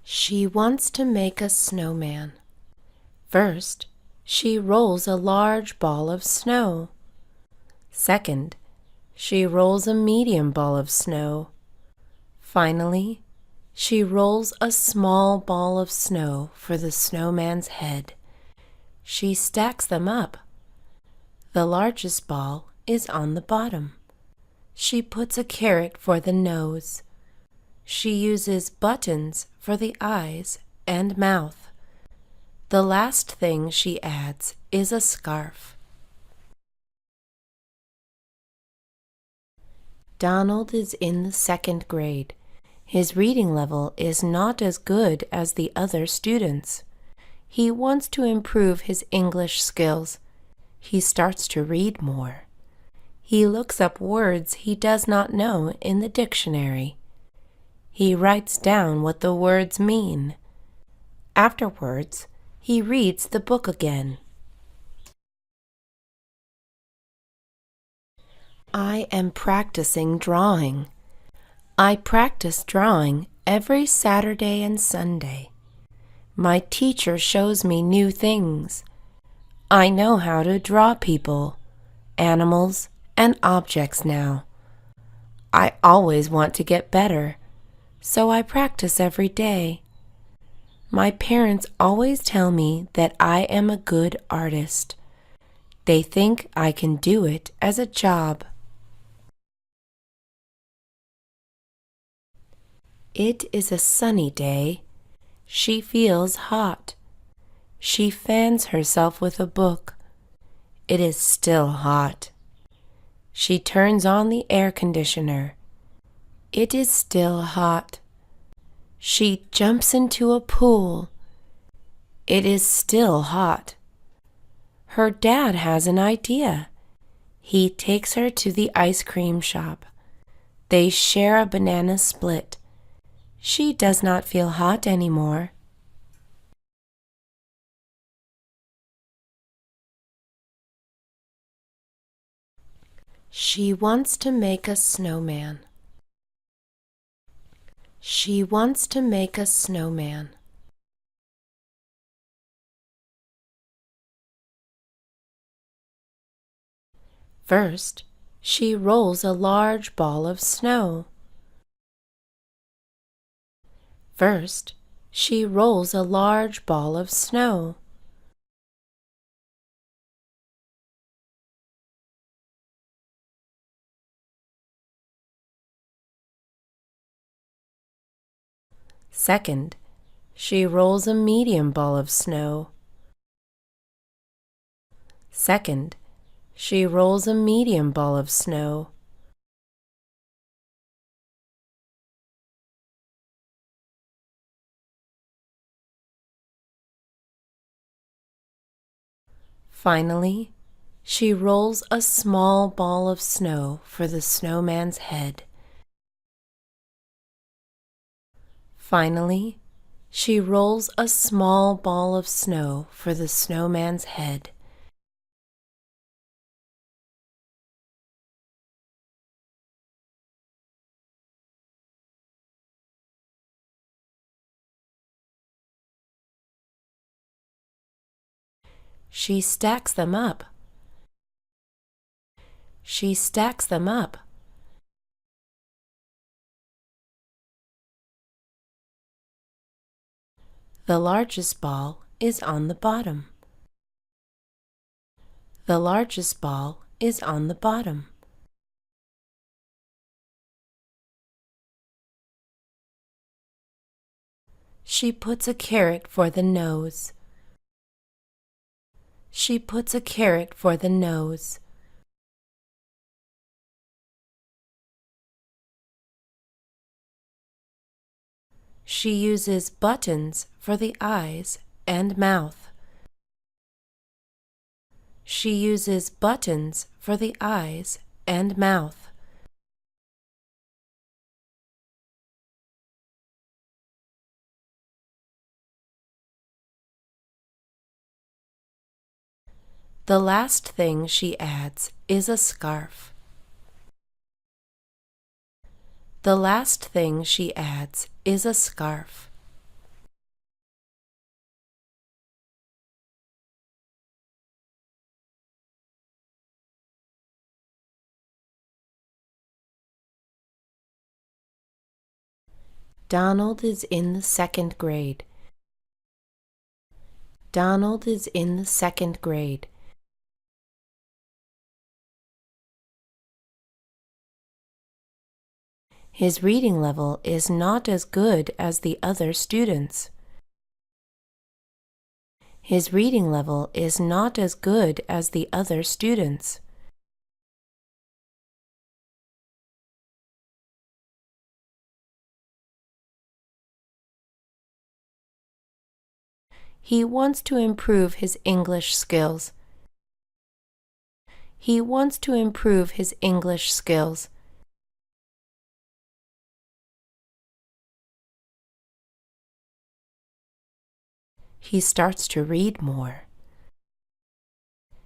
She wants to make a snowman. First, she rolls a large ball of snow. Second, she rolls a medium ball of snow. Finally, she rolls a small ball of snow for the snowman's head. She stacks them up. The largest ball is on the bottom. She puts a carrot for the nose. She uses buttons for the eyes and mouth. The last thing she adds is a scarf. Donald is in the second grade. His reading level is not as good as the other students. He wants to improve his English skills. He starts to read more. He looks up words he does not know in the dictionary. He writes down what the words mean. Afterwards, he reads the book again. I am practicing drawing. I practice drawing every Saturday and Sunday. My teacher shows me new things. I know how to draw people, animals, and objects now. I always want to get better, so I practice every day. My parents always tell me that I am a good artist. They think I can do it as a job. It is a sunny day. She feels hot. She fans herself with a book. It is still hot. She turns on the air conditioner. It is still hot. She jumps into a pool. It is still hot. Her dad has an idea. He takes her to the ice cream shop. They share a banana split. She does not feel hot anymore. She wants to make a snowman. She wants to make a snowman. First, she rolls a large ball of snow. First, she rolls a large ball of snow. Second, she rolls a medium ball of snow. Second, she rolls a medium ball of snow. Finally, she rolls a small ball of snow for the snowman's head. Finally, she rolls a small ball of snow for the snowman's head. She stacks them up. She stacks them up. The largest ball is on the bottom. The largest ball is on the bottom. She puts a carrot for the nose. She puts a carrot for the nose. She uses buttons for the eyes and mouth. She uses buttons for the eyes and mouth. The last thing she adds is a scarf. The last thing she adds is a scarf. Donald is in the second grade. Donald is in the second grade. His reading level is not as good as the other students. His reading level is not as good as the other students. He wants to improve his English skills. He wants to improve his English skills. He starts to read more.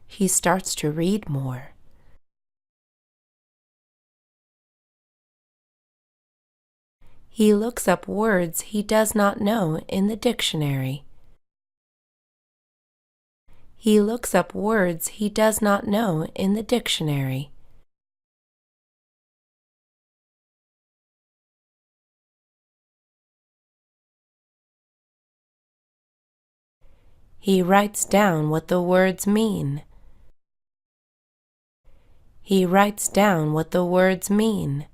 He starts to read more. He looks up words he does not know in the dictionary. He looks up words he does not know in the dictionary. He writes down what the words mean. He writes down what the words mean.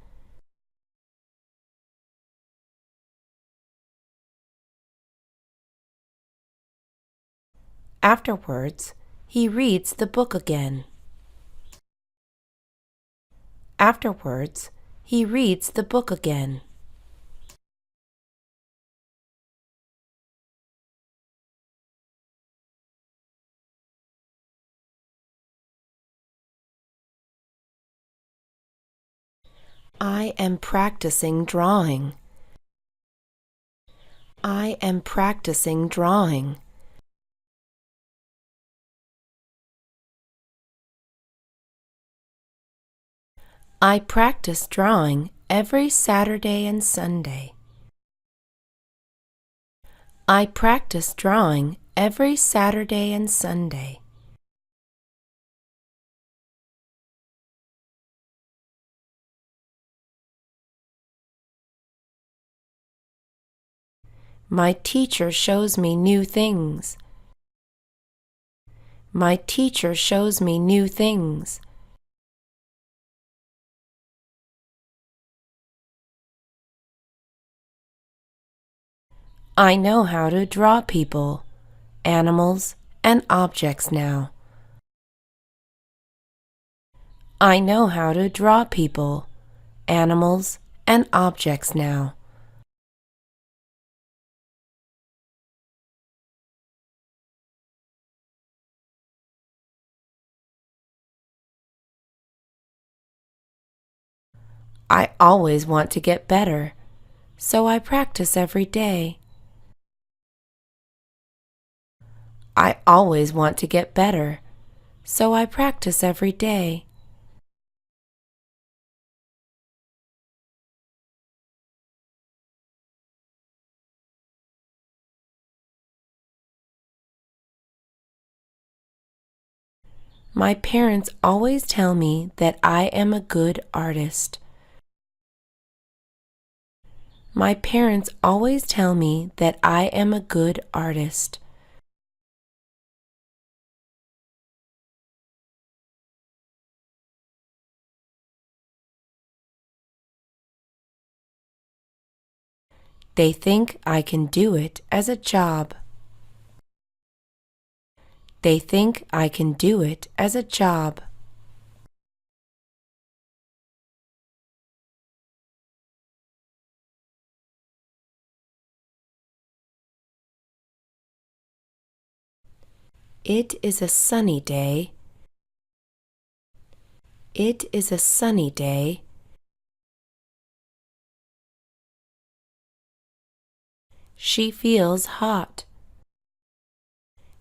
Afterwards, he reads the book again. Afterwards, he reads the book again. I am practicing drawing. I am practicing drawing. I practice drawing every Saturday and Sunday. I practice drawing every Saturday and Sunday. My teacher shows me new things. My teacher shows me new things. I know how to draw people, animals, and objects now. I know how to draw people, animals, and objects now. I always want to get better, so I practice every day. I always want to get better, so I practice every day. My parents always tell me that I am a good artist. My parents always tell me that I am a good artist. They think I can do it as a job. They think I can do it as a job. It is a sunny day. It is a sunny day. She feels hot.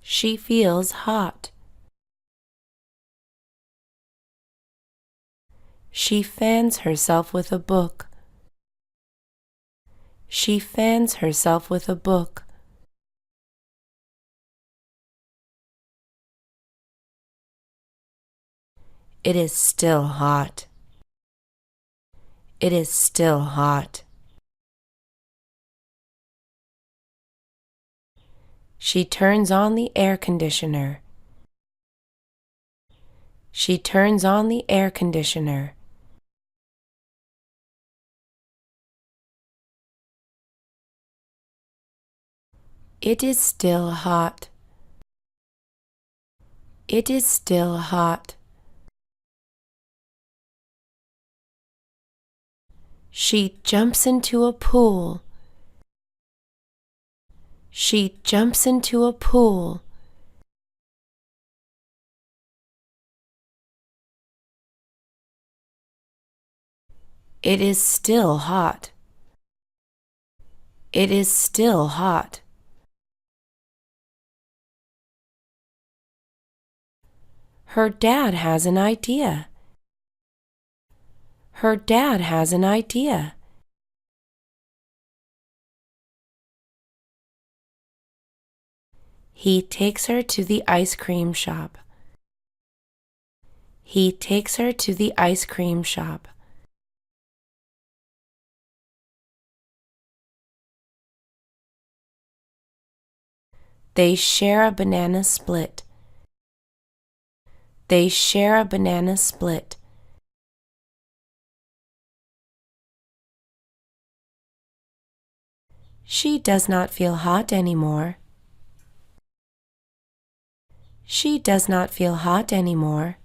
She feels hot. She fans herself with a book. She fans herself with a book. It is still hot. It is still hot. She turns on the air conditioner. She turns on the air conditioner. It is still hot. It is still hot. She jumps into a pool. She jumps into a pool. It is still hot. It is still hot. Her dad has an idea. Her dad has an idea. He takes her to the ice cream shop. He takes her to the ice cream shop. They share a banana split. They share a banana split. She does not feel hot anymore. She does not feel hot anymore.